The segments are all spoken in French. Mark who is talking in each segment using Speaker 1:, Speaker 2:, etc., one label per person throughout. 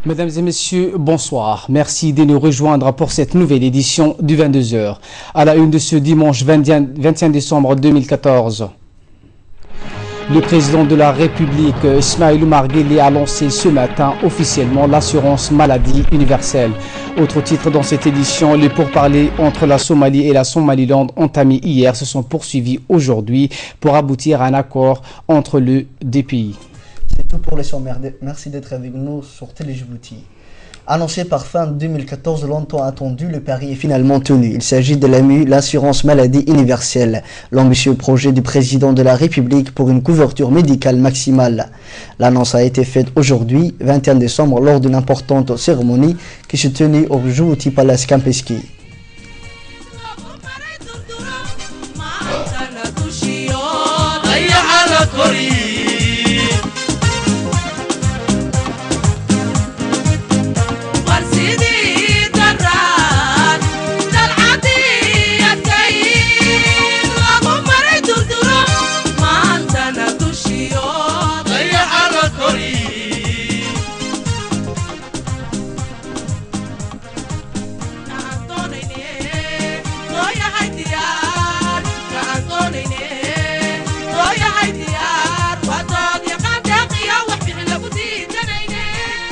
Speaker 1: Mesdames et messieurs, bonsoir. Merci de nous rejoindre pour cette nouvelle édition du 22h. À la une de ce dimanche 21 décembre 2014. Le président de la République, Ismaël Omar Guelleh, a lancé ce matin officiellement l'assurance maladie universelle. Autre titre dans cette édition, les pourparlers entre la Somalie et la Somaliland entamés hier se sont poursuivis aujourd'hui pour aboutir à un accord entre les deux pays.
Speaker 2: C'est tout pour les sommaires. Merci d'être avec nous sur Télé Djibouti. Annoncé par fin 2014, longtemps attendu, le pari est finalement tenu. Il s'agit de l'AMU, l'assurance maladie universelle, l'ambitieux projet du président de la République pour une couverture médicale maximale. L'annonce a été faite aujourd'hui, 21 décembre, lors d'une importante cérémonie qui se tenait au Djibouti Palace Campeski.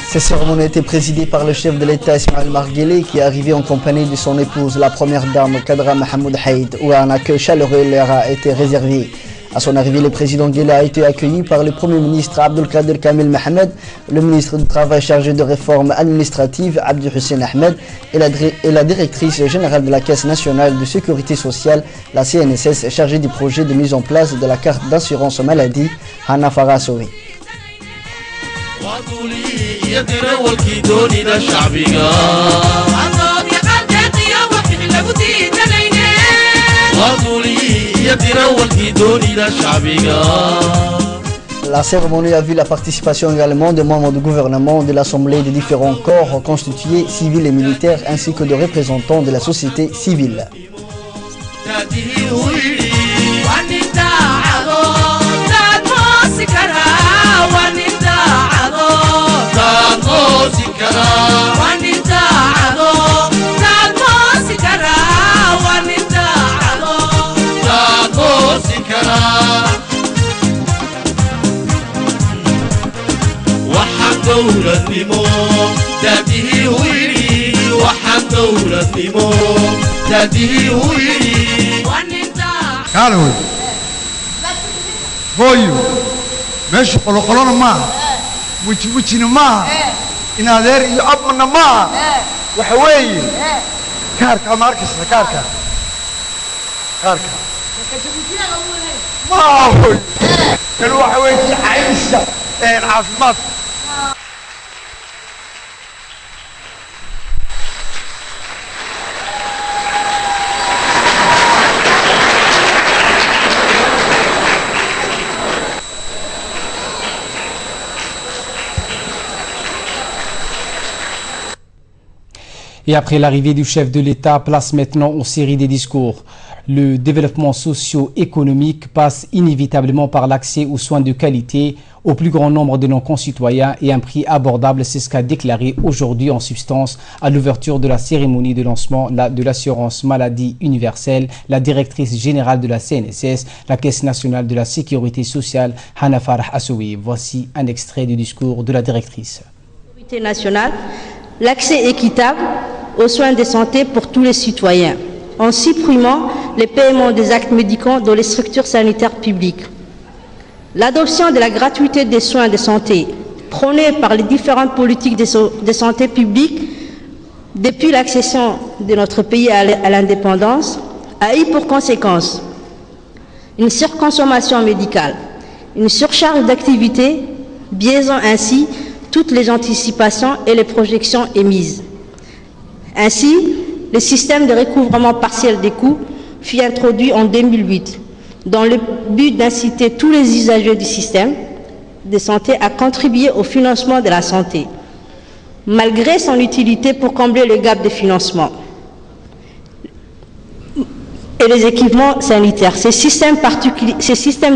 Speaker 2: Cette cérémonie a été présidée par le chef de l'État Ismaël Omar Guelleh qui est arrivé en compagnie de son épouse, la première dame Kadra Mahmoud Haïd, où un accueil chaleureux leur a été réservé. À son arrivée, le président Guelleh a été accueilli par le Premier ministre Abdelkader Kamil Mohamed, le ministre du Travail chargé de réformes administratives Abdi Hussein Ahmed et la directrice générale de la Caisse nationale de sécurité sociale, la CNSS, chargée du projet de mise en place de la carte d'assurance maladie, Hana Farasoui. La cérémonie a vu la participation également des membres du gouvernement, de l'Assemblée, des différents corps constitués, civils et militaires, ainsi que de représentants de la société civile.
Speaker 3: قالوا هويو ماشي قلقلون ما وجهنا ما إن هذا يأبنا ما وحوي كاركا ماركس كاركا ما هو كانوا حوي عايشة العاصمات.
Speaker 1: Et après l'arrivée du chef de l'État, place maintenant aux séries des discours. Le développement socio-économique passe inévitablement par l'accès aux soins de qualité au plus grand nombre de nos concitoyens et un prix abordable. C'est ce qu'a déclaré aujourd'hui en substance à l'ouverture de la cérémonie de lancement de l'assurance maladie universelle la directrice générale de la CNSS, la Caisse nationale de la sécurité sociale, Hana Farah Assoui. Voici un extrait du discours de la directrice.
Speaker 4: Nationale, l'accès équitable aux soins de santé pour tous les citoyens, en supprimant les paiements des actes médicaux dans les structures sanitaires publiques. L'adoption de la gratuité des soins de santé, prônée par les différentes politiques de santé publique depuis l'accession de notre pays à l'indépendance, a eu pour conséquence une surconsommation médicale, une surcharge d'activité, biaisant ainsi toutes les anticipations et les projections émises. Ainsi, le système de recouvrement partiel des coûts fut introduit en 2008 dans le but d'inciter tous les usagers du système de santé à contribuer au financement de la santé, malgré son utilité pour combler le gap de financement et les équipements sanitaires. Ces systèmes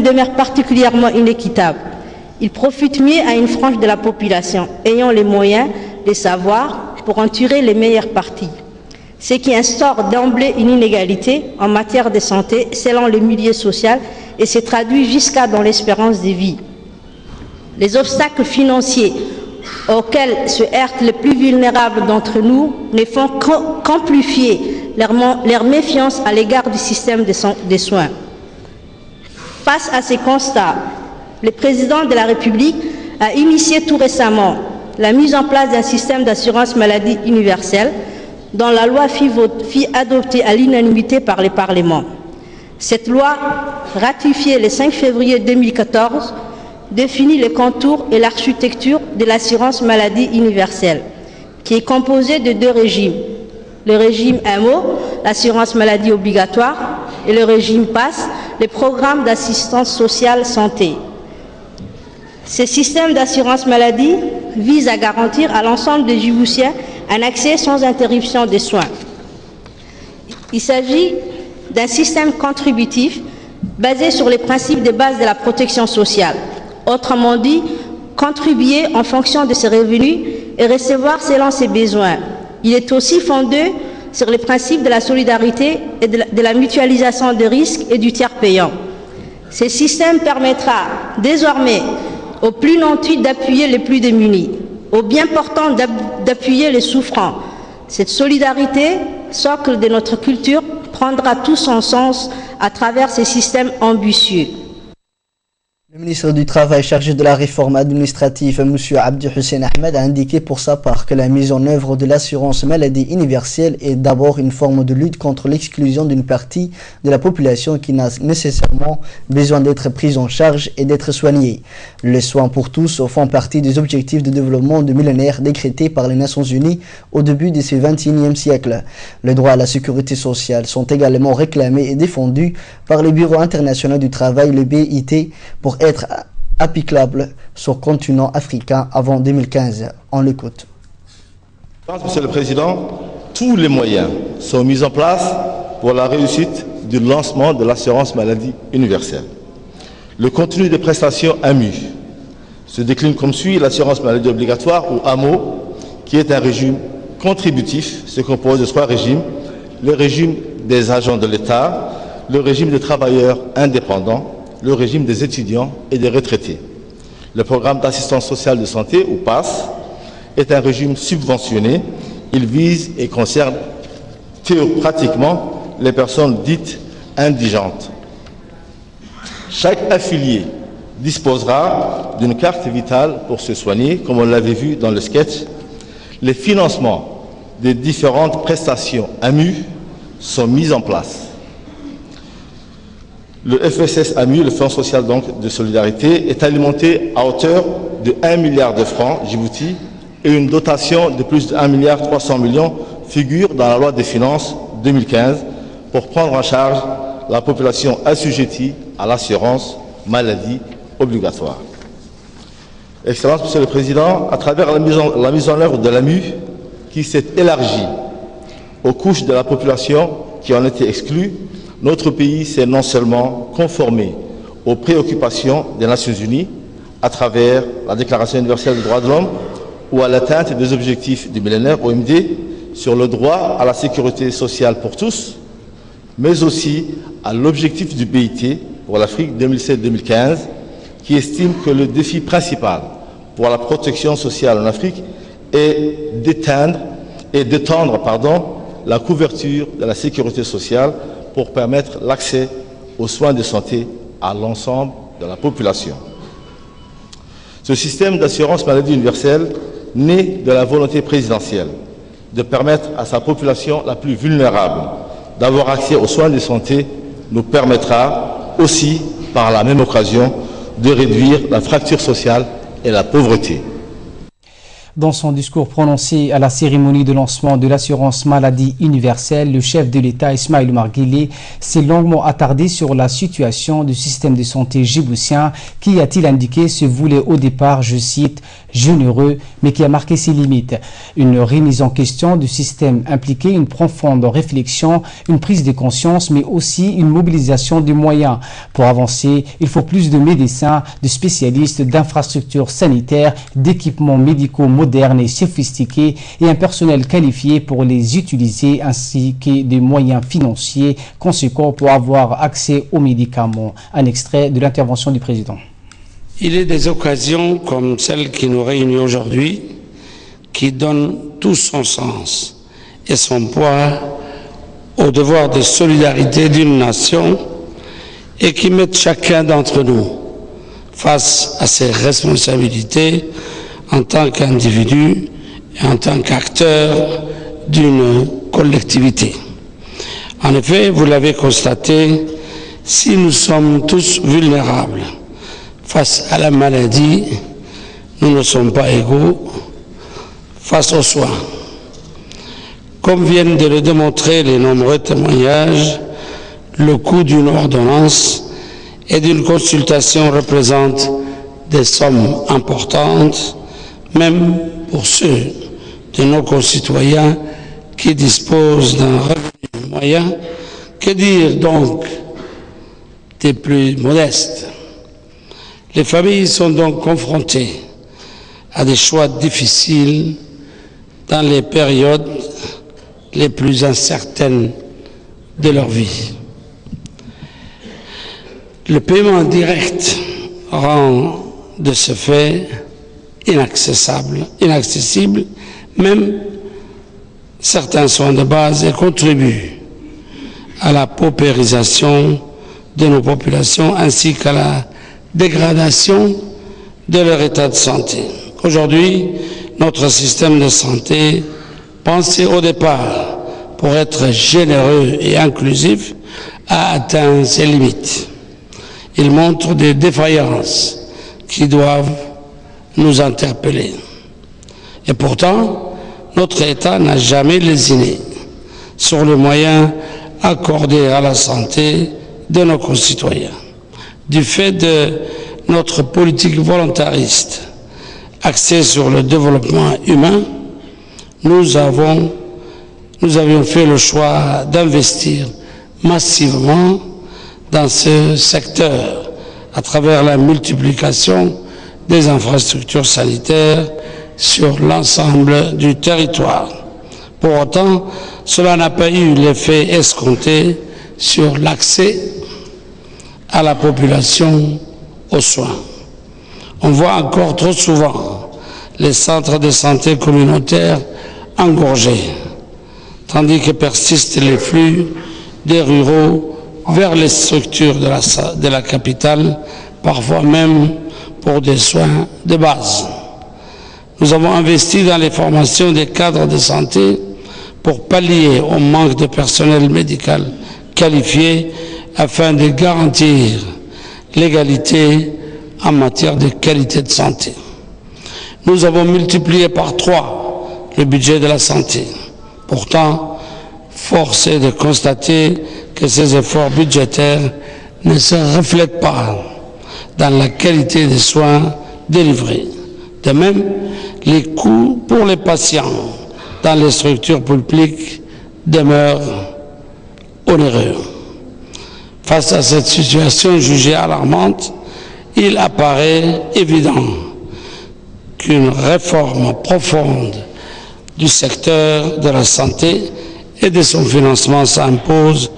Speaker 4: demeurent particulièrement inéquitables. Ils profitent mieux à une frange de la population ayant les moyens des savoirs pour en tirer les meilleures parties. Ce qui instaure d'emblée une inégalité en matière de santé selon le milieu social et se traduit jusqu'à dans l'espérance de vie. Les obstacles financiers auxquels se heurtent les plus vulnérables d'entre nous ne font qu'amplifier leur méfiance à l'égard du système de soins. Face à ces constats, le président de la République a initié tout récemment la mise en place d'un système d'assurance maladie universelle dont la loi fut adoptée à l'unanimité par le Parlement. Cette loi, ratifiée le 5 février 2014, définit les contours et l'architecture de l'assurance maladie universelle, qui est composée de deux régimes. Le régime MO, l'assurance maladie obligatoire, et le régime PASS, le programme d'assistance sociale santé. Ce système d'assurance maladie vise à garantir à l'ensemble des Djiboutiens un accès sans interruption des soins. Il s'agit d'un système contributif basé sur les principes de base de la protection sociale. Autrement dit, contribuer en fonction de ses revenus et recevoir selon ses besoins. Il est aussi fondé sur les principes de la solidarité et de la mutualisation des risques et du tiers payant. Ce système permettra désormais aux plus nantis d'appuyer les plus démunis, aux bien portants d'appuyer les souffrants. Cette solidarité, socle de notre culture, prendra tout son sens à travers ces systèmes ambitieux.
Speaker 2: Le ministre du Travail chargé de la réforme administrative, M. Abdi Hussein Ahmed, a indiqué pour sa part que la mise en œuvre de l'assurance maladie universelle est d'abord une forme de lutte contre l'exclusion d'une partie de la population qui n'a nécessairement besoin d'être prise en charge et d'être soignée. Les soins pour tous font partie des objectifs de développement du millénaire décrétés par les Nations Unies au début de ce XXIe siècle. Les droits à la sécurité sociale sont également réclamés et défendus par le Bureau international du travail, le BIT, pour être applicable sur le continent africain avant 2015. On l'écoute.
Speaker 5: Monsieur le Président, tous les moyens sont mis en place pour la réussite du lancement de l'assurance maladie universelle. Le contenu des prestations AMU se décline comme suit: l'assurance maladie obligatoire ou AMO, qui est un régime contributif, se compose de 3 régimes: le régime des agents de l'État, le régime des travailleurs indépendants, le régime des étudiants et des retraités. Le programme d'assistance sociale de santé, ou PASS, est un régime subventionné. Il vise et concerne pratiquement les personnes dites indigentes. Chaque affilié disposera d'une carte vitale pour se soigner, comme on l'avait vu dans le sketch. Les financements des différentes prestations AMU sont mis en place. Le FSS AMU, le Fonds social donc de solidarité, est alimenté à hauteur de 1 milliard de francs Djibouti et une dotation de plus de 1,3 milliard figure dans la loi des finances 2015 pour prendre en charge la population assujettie à l'assurance maladie obligatoire. Excellence, Monsieur le Président, à travers la mise en œuvre de l'AMU qui s'est élargie aux couches de la population qui en étaient exclues, notre pays s'est non seulement conformé aux préoccupations des Nations Unies à travers la Déclaration universelle des droits de l'homme ou à l'atteinte des objectifs du millénaire OMD sur le droit à la sécurité sociale pour tous, mais aussi à l'objectif du BIT pour l'Afrique 2007-2015 qui estime que le défi principal pour la protection sociale en Afrique est d'étendre la couverture de la sécurité sociale pour permettre l'accès aux soins de santé à l'ensemble de la population. Ce système d'assurance maladie universelle, né de la volonté présidentielle de permettre à sa population la plus vulnérable d'avoir accès aux soins de santé, nous permettra aussi, par la même occasion, de réduire la fracture sociale et la pauvreté.
Speaker 1: Dans son discours prononcé à la cérémonie de lancement de l'assurance maladie universelle, le chef de l'État, Ismaïl Omar Guelleh, s'est longuement attardé sur la situation du système de santé djiboutien qui, a-t-il indiqué, se voulait au départ, je cite, généreux, mais qui a marqué ses limites. Une remise en question du système impliquait une profonde réflexion, une prise de conscience, mais aussi une mobilisation des moyens. Pour avancer, il faut plus de médecins, de spécialistes, d'infrastructures sanitaires, d'équipements médicaux modernes et sophistiqués et un personnel qualifié pour les utiliser ainsi que des moyens financiers conséquents pour avoir accès aux médicaments. Un extrait de l'intervention du président.
Speaker 6: Il est des occasions comme celle qui nous réunit aujourd'hui qui donnent tout son sens et son poids au devoir de solidarité d'une nation et qui mettent chacun d'entre nous face à ses responsabilités en tant qu'individu et en tant qu'acteur d'une collectivité. En effet, vous l'avez constaté, si nous sommes tous vulnérables face à la maladie, nous ne sommes pas égaux face aux soins. Comme viennent de le démontrer les nombreux témoignages, le coût d'une ordonnance et d'une consultation représente des sommes importantes, même pour ceux de nos concitoyens qui disposent d'un revenu moyen. Que dire donc des plus modestes? Les familles sont donc confrontées à des choix difficiles dans les périodes les plus incertaines de leur vie. Le paiement direct rend de ce fait inaccessible, même certains soins de base et contribue à la paupérisation de nos populations ainsi qu'à la dégradation de leur état de santé. Aujourd'hui, notre système de santé, pensé au départ pour être généreux et inclusif, a atteint ses limites. Il montre des défaillances qui doivent nous interpeller. Et pourtant, notre État n'a jamais lésiné sur les moyens accordés à la santé de nos concitoyens. Du fait de notre politique volontariste axée sur le développement humain, nous avions fait le choix d'investir massivement dans ce secteur à travers la multiplication des infrastructures sanitaires sur l'ensemble du territoire. Pour autant, cela n'a pas eu l'effet escompté sur l'accès à la population aux soins. On voit encore trop souvent les centres de santé communautaires engorgés, tandis que persistent les flux des ruraux vers les structures de la capitale, parfois même pour des soins de base. Nous avons investi dans les formations des cadres de santé pour pallier au manque de personnel médical qualifié afin de garantir l'égalité en matière de qualité de santé. Nous avons multiplié par 3 le budget de la santé. Pourtant, force est de constater que ces efforts budgétaires ne se reflètent pas dans la qualité des soins délivrés. De même, les coûts pour les patients dans les structures publiques demeurent onéreux. Face à cette situation jugée alarmante, il apparaît évident qu'une réforme profonde du secteur de la santé et de son financement s'impose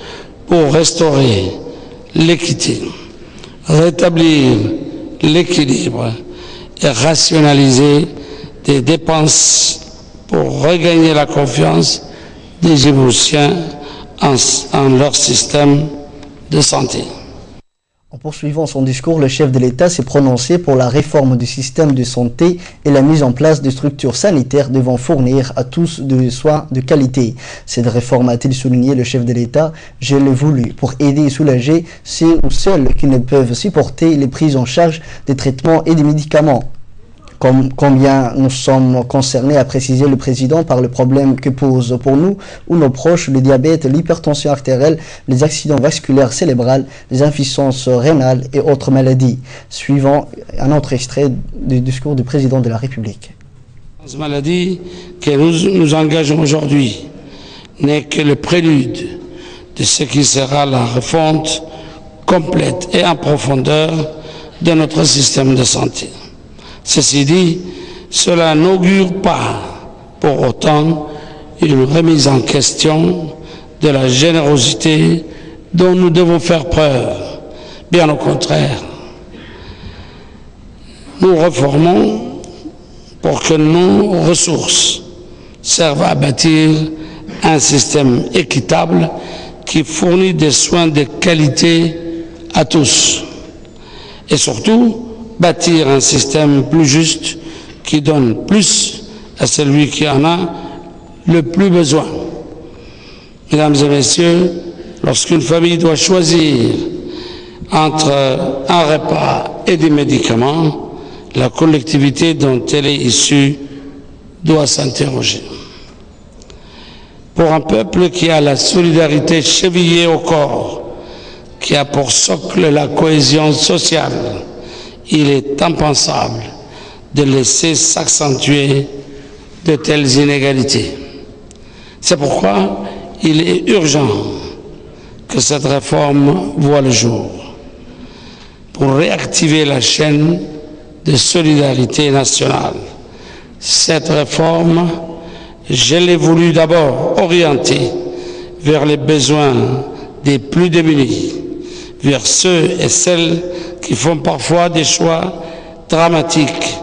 Speaker 6: pour restaurer l'équité, rétablir l'équilibre et rationaliser des dépenses pour regagner la confiance des Djiboutiens en leur système de santé.
Speaker 2: En poursuivant son discours, le chef de l'État s'est prononcé pour la réforme du système de santé et la mise en place de structures sanitaires devant fournir à tous des soins de qualité. Cette réforme, a-t-il souligné le chef de l'État, je l'ai voulu pour aider et soulager ceux ou celles qui ne peuvent supporter les prises en charge des traitements et des médicaments. Combien nous sommes concernés, a précisé le président, par le problème que pose pour nous ou nos proches le diabète, l'hypertension artérielle, les accidents vasculaires cérébrales, les insuffisances rénales et autres maladies. Suivant un autre extrait du discours du président de la République.
Speaker 6: Cette maladie que nous engageons aujourd'hui n'est que le prélude de ce qui sera la refonte complète et en profondeur de notre système de santé. Ceci dit, cela n'augure pas pour autant une remise en question de la générosité dont nous devons faire preuve. Bien au contraire, nous réformons pour que nos ressources servent à bâtir un système équitable qui fournit des soins de qualité à tous. Et surtout, bâtir un système plus juste qui donne plus à celui qui en a le plus besoin. Mesdames et messieurs, lorsqu'une famille doit choisir entre un repas et des médicaments, la collectivité dont elle est issue doit s'interroger. Pour un peuple qui a la solidarité chevillée au corps, qui a pour socle la cohésion sociale, il est impensable de laisser s'accentuer de telles inégalités. C'est pourquoi il est urgent que cette réforme voie le jour pour réactiver la chaîne de solidarité nationale. Cette réforme, je l'ai voulu d'abord orienter vers les besoins des plus démunis, vers ceux et celles qui font parfois des choix dramatiques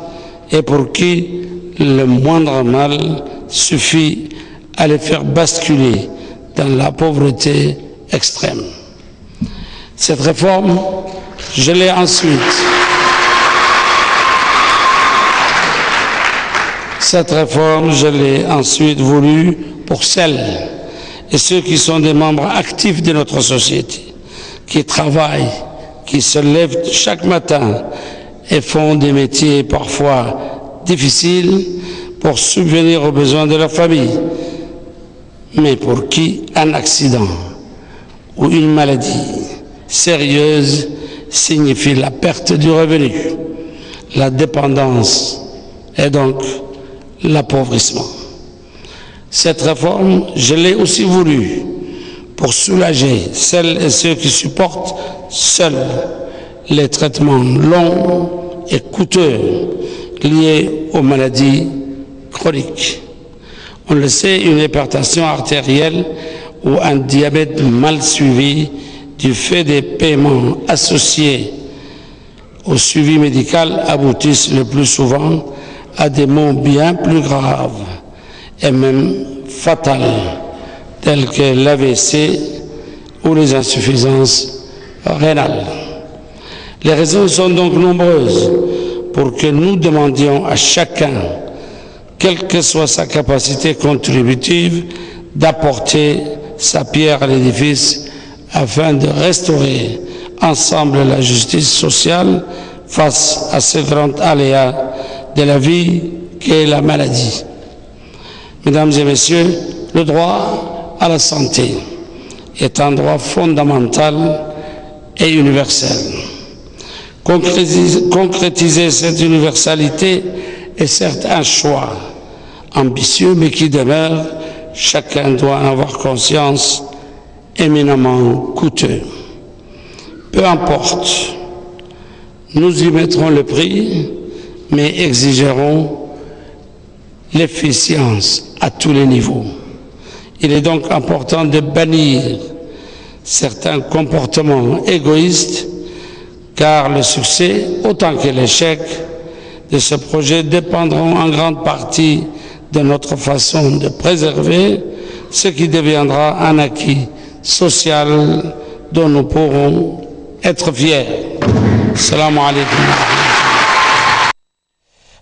Speaker 6: et pour qui le moindre mal suffit à les faire basculer dans la pauvreté extrême. Cette réforme, je l'ai ensuite voulue pour celles et ceux qui sont des membres actifs de notre société, qui travaillent, qui se lèvent chaque matin et font des métiers parfois difficiles pour subvenir aux besoins de leur famille, mais pour qui un accident ou une maladie sérieuse signifie la perte du revenu, la dépendance et donc l'appauvrissement. Cette réforme, je l'ai aussi voulu pour soulager celles et ceux qui supportent seuls les traitements longs et coûteux liés aux maladies chroniques. On le sait, une hypertension artérielle ou un diabète mal suivi du fait des paiements associés au suivi médical aboutissent le plus souvent à des maux bien plus graves et même fatals, tels que l'AVC ou les insuffisances rénales. Les raisons sont donc nombreuses pour que nous demandions à chacun, quelle que soit sa capacité contributive, d'apporter sa pierre à l'édifice afin de restaurer ensemble la justice sociale face à ce grand aléa de la vie qu'est la maladie. Mesdames et messieurs, le droit à la santé est un droit fondamental et universel. Concrétiser cette universalité est certes un choix ambitieux, mais qui demeure, chacun doit en avoir conscience, éminemment coûteux. Peu importe, nous y mettrons le prix, mais exigerons l'efficience à tous les niveaux. Il est donc important de bannir certains comportements égoïstes, car le succès, autant que l'échec de ce projet dépendront en grande partie de notre façon de préserver ce qui deviendra un acquis social dont nous pourrons être fiers. Salam alaikum.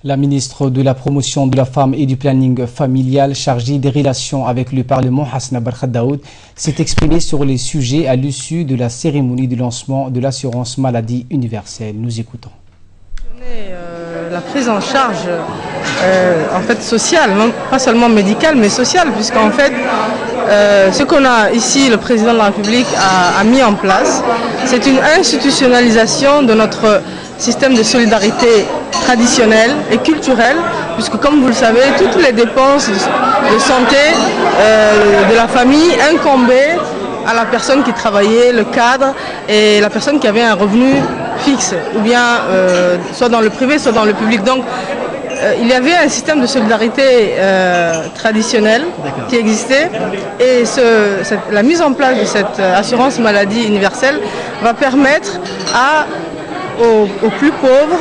Speaker 1: La ministre de la Promotion de la Femme et du Planning familial chargée des relations avec le Parlement, Hasna Barkhadaoud, s'est exprimée sur les sujets à l'issue de la cérémonie de lancement de l'assurance maladie universelle. Nous écoutons.
Speaker 7: La prise en charge en fait sociale, non pas seulement médicale mais sociale, puisqu'en fait ce qu'on a ici, le président de la République a mis en place, c'est une institutionnalisation de notre système de solidarité traditionnel et culturel, puisque comme vous le savez, toutes les dépenses de santé de la famille incombaient à la personne qui travaillait, le cadre et la personne qui avait un revenu fixe, ou bien soit dans le privé, soit dans le public. Donc il y avait un système de solidarité traditionnel qui existait et la mise en place de cette assurance maladie universelle va permettre aux plus pauvres,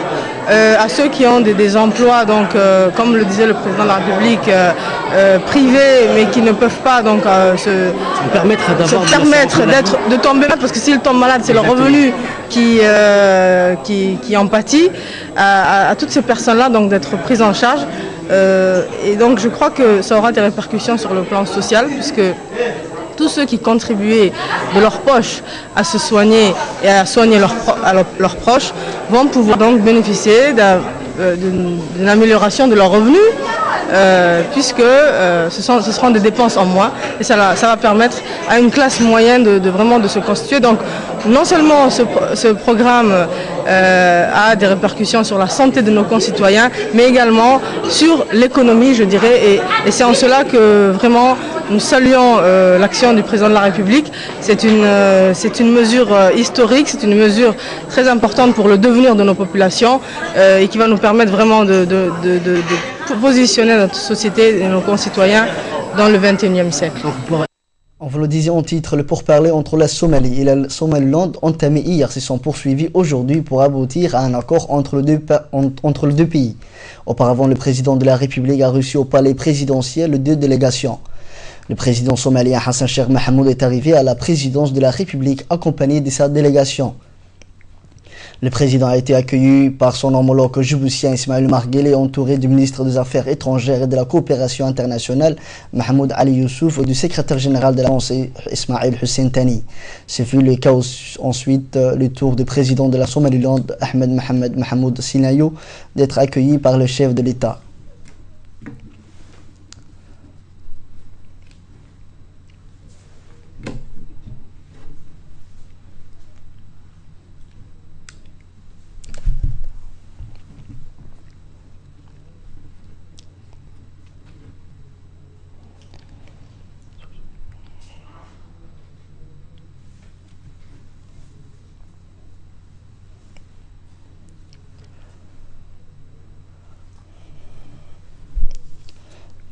Speaker 7: à ceux qui ont des emplois, donc, comme le disait le président de la République, privés, mais qui ne peuvent pas donc, se permettre de tomber malade, parce que s'ils tombent malades, c'est leur revenu qui en pâtit, à toutes ces personnes-là donc d'être prises en charge. Et donc je crois que ça aura des répercussions sur le plan social, puisque tous ceux qui contribuaient de leur poche à se soigner et à soigner leurs proches vont pouvoir donc bénéficier d'une amélioration de leurs revenus, puisque ce seront des dépenses en moins, et ça va permettre à une classe moyenne vraiment de se constituer. Donc non seulement ce programme a des répercussions sur la santé de nos concitoyens, mais également sur l'économie, je dirais, et c'est en cela que vraiment nous saluons l'action du président de la République. C'est une mesure historique, c'est une mesure très importante pour le devenir de nos populations et qui va nous permettre vraiment de positionner notre société et nos concitoyens dans le XXIe siècle.
Speaker 2: On vous le disait en titre, le pourparlers entre la Somalie et la Somaliland entamé hier se sont poursuivis aujourd'hui pour aboutir à un accord entre les deux pays. Auparavant, le président de la République a reçu au palais présidentiel 2 délégations. Le président somalien Hassan Sheikh Mohamud est arrivé à la présidence de la République accompagné de sa délégation. Le président a été accueilli par son homologue djiboutien Ismaïl Omar Guelleh, entouré du ministre des Affaires étrangères et de la coopération internationale Mahmoud Ali Youssouf et du secrétaire général de la France Ismaïl Hussein Tani. Ce fut le cas ensuite le tour du président de la Somaliland Ahmed Mohamed Mahmoud Sinayo d'être accueilli par le chef de l'État.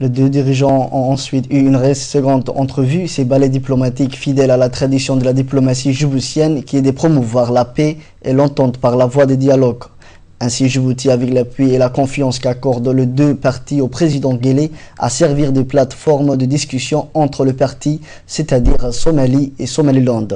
Speaker 2: Les deux dirigeants ont ensuite eu une seconde entrevue. Ces balais diplomatiques fidèles à la tradition de la diplomatie djiboutienne qui est de promouvoir la paix et l'entente par la voie des dialogues. Ainsi, Djibouti, avec l'appui et la confiance qu'accordent les deux partis au président Guelleh, à servir de plateforme de discussion entre les partis, c'est-à-dire Somalie et Somaliland.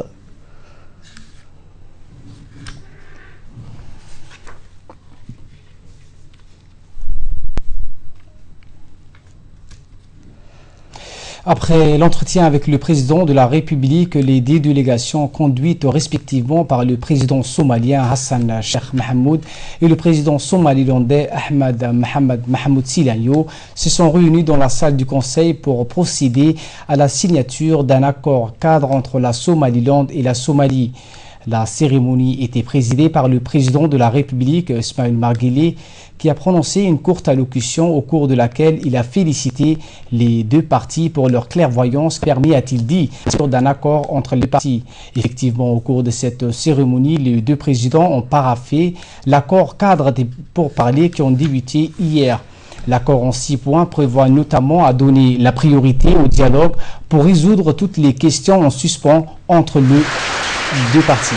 Speaker 1: Après l'entretien avec le président de la République, les 2 délégations conduites respectivement par le président somalien Hassan Sheikh Mohamud et le président somalilandais Ahmed Mohamed Mahmoud Sinayo se sont réunis dans la salle du Conseil pour procéder à la signature d'un accord cadre entre la Somaliland et la Somalie. La cérémonie était présidée par le président de la République, Ismaïl Omar Guelleh, qui a prononcé une courte allocution au cours de laquelle il a félicité les deux parties pour leur clairvoyance permis, a-t-il dit, d'un accord entre les parties. Effectivement, au cours de cette cérémonie, les deux présidents ont paraphé l'accord cadre des pourparlers qui ont débuté hier. L'accord en 6 points prévoit notamment à donner la priorité au dialogue pour résoudre toutes les questions en suspens entre les deux parties.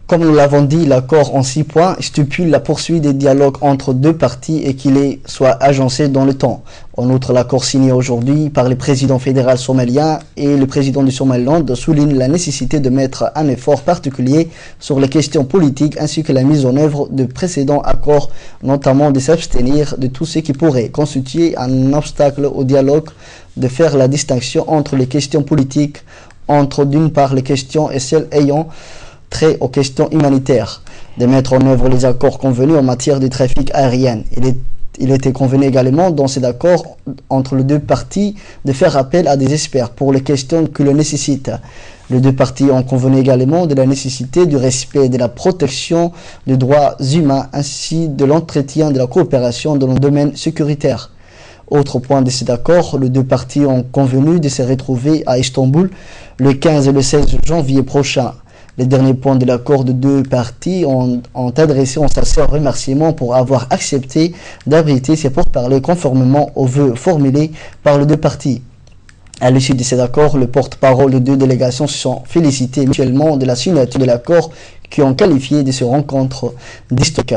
Speaker 2: Comme nous l'avons dit, l'accord en 6 points stipule la poursuite des dialogues entre deux parties et qu'il soit agencé dans le temps. En outre, l'accord signé aujourd'hui par le président fédéral somalien et le président du Somaliland souligne la nécessité de mettre un effort particulier sur les questions politiques ainsi que la mise en œuvre de précédents accords, notamment de s'abstenir de tout ce qui pourrait constituer un obstacle au dialogue, de faire la distinction entre les questions politiques, entre d'une part les questions et celles ayant trait aux questions humanitaires, de mettre en œuvre les accords convenus en matière de trafic aérien. Il était convenu également dans cet accord entre les deux parties de faire appel à des experts pour les questions que le nécessitent. Les deux parties ont convenu également de la nécessité du respect et de la protection des droits humains ainsi de l'entretien de la coopération dans le domaine sécuritaire. Autre point de cet accord, les deux parties ont convenu de se retrouver à Istanbul le 15 et le 16 janvier prochain. Les derniers points de l'accord de deux parties ont adressé un sincère remerciement pour avoir accepté d'abriter ces pourparlers conformément aux vœux formulés par les deux parties. À l'issue de cet accord, le porte-parole de deux délégations se sont félicités mutuellement de la signature de l'accord qui ont qualifié de ces rencontres d'historiques.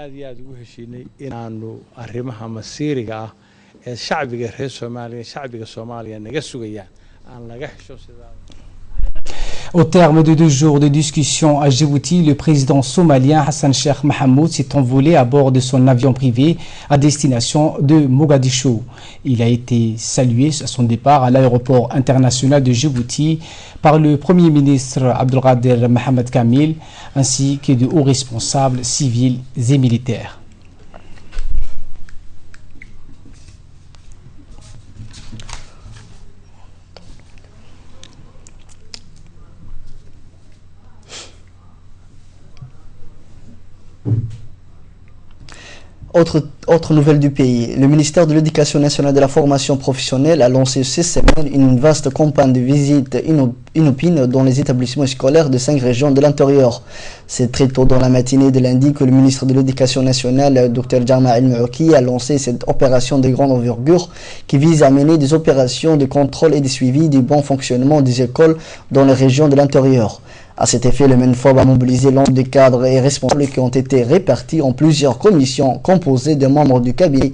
Speaker 8: aad iyo aad ugu heshiinay inaanu arrimaha masiiriga ah ee shacbiga reer Soomaaliya shacbiga Soomaaliya naga sugayaan aan laga xisho sidaa.
Speaker 1: Au terme de 2 jours de discussion à Djibouti, le président somalien Hassan Sheikh Mohamud s'est envolé à bord de son avion privé à destination de Mogadiscio. Il a été salué à son départ à l'aéroport international de Djibouti par le Premier ministre Abdelkader Mohamed Kamil ainsi que de hauts responsables civils et militaires.
Speaker 2: Autre nouvelle du pays, le ministère de l'Éducation nationale et de la formation professionnelle a lancé cette semaine une vaste campagne de visites inopinées dans les établissements scolaires de 5 régions de l'intérieur. C'est très tôt dans la matinée de lundi que le ministre de l'Éducation nationale, Dr Jama El-Mouki, a lancé cette opération de grande envergure qui vise à mener des opérations de contrôle et de suivi du bon fonctionnement des écoles dans les régions de l'intérieur. À cet effet, le MENFOB a mobilisé l'ensemble des cadres et responsables qui ont été répartis en plusieurs commissions composées de membres du cabinet,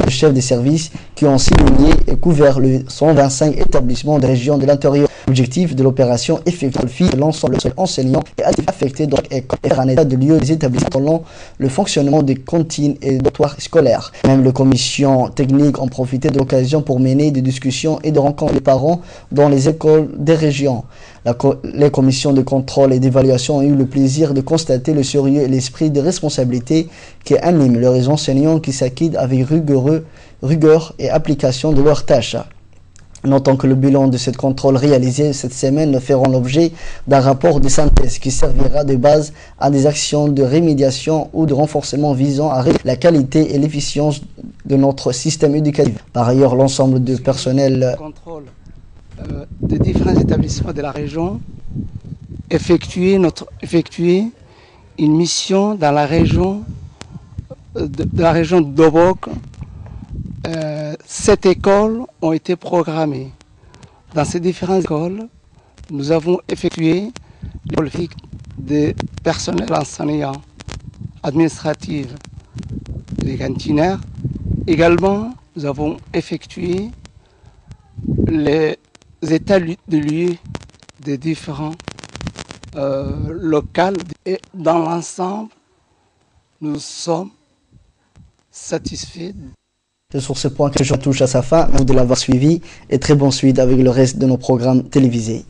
Speaker 2: de chefs de service qui ont signé et couvert les 125 établissements de région de l'intérieur. L'objectif de l'opération effectuée de l'ensemble des enseignants et affectés dans l'école et un état de lieu des établissements selon le fonctionnement des cantines et des dortoirs scolaires. Même les commissions techniques ont profité de l'occasion pour mener des discussions et de rencontrer les parents dans les écoles des régions. Les commissions de contrôle et d'évaluation ont eu le plaisir de constater le sérieux et l'esprit de responsabilité qui anime leurs enseignants qui s'acquittent avec rigueur et application de leurs tâches. Notons que le bilan de ce contrôle réalisé cette semaine fera l'objet d'un rapport de synthèse qui servira de base à des actions de rémédiation ou de renforcement visant à réduire la qualité et l'efficience de notre système éducatif. Par ailleurs, l'ensemble du personnel
Speaker 9: des différents établissements de la région effectuer une mission dans la région d'Obok. 7 écoles ont été programmées. Dans ces différentes écoles, nous avons effectué les politiques des personnels enseignants, administratifs, les cantinaires. Également, nous avons effectué les états de lieu des différents locales. Et dans l'ensemble, nous sommes satisfaits.
Speaker 2: C'est sur ce point que je touche à sa fin. Merci de l'avoir suivi et très bonne suite avec le reste de nos programmes télévisés.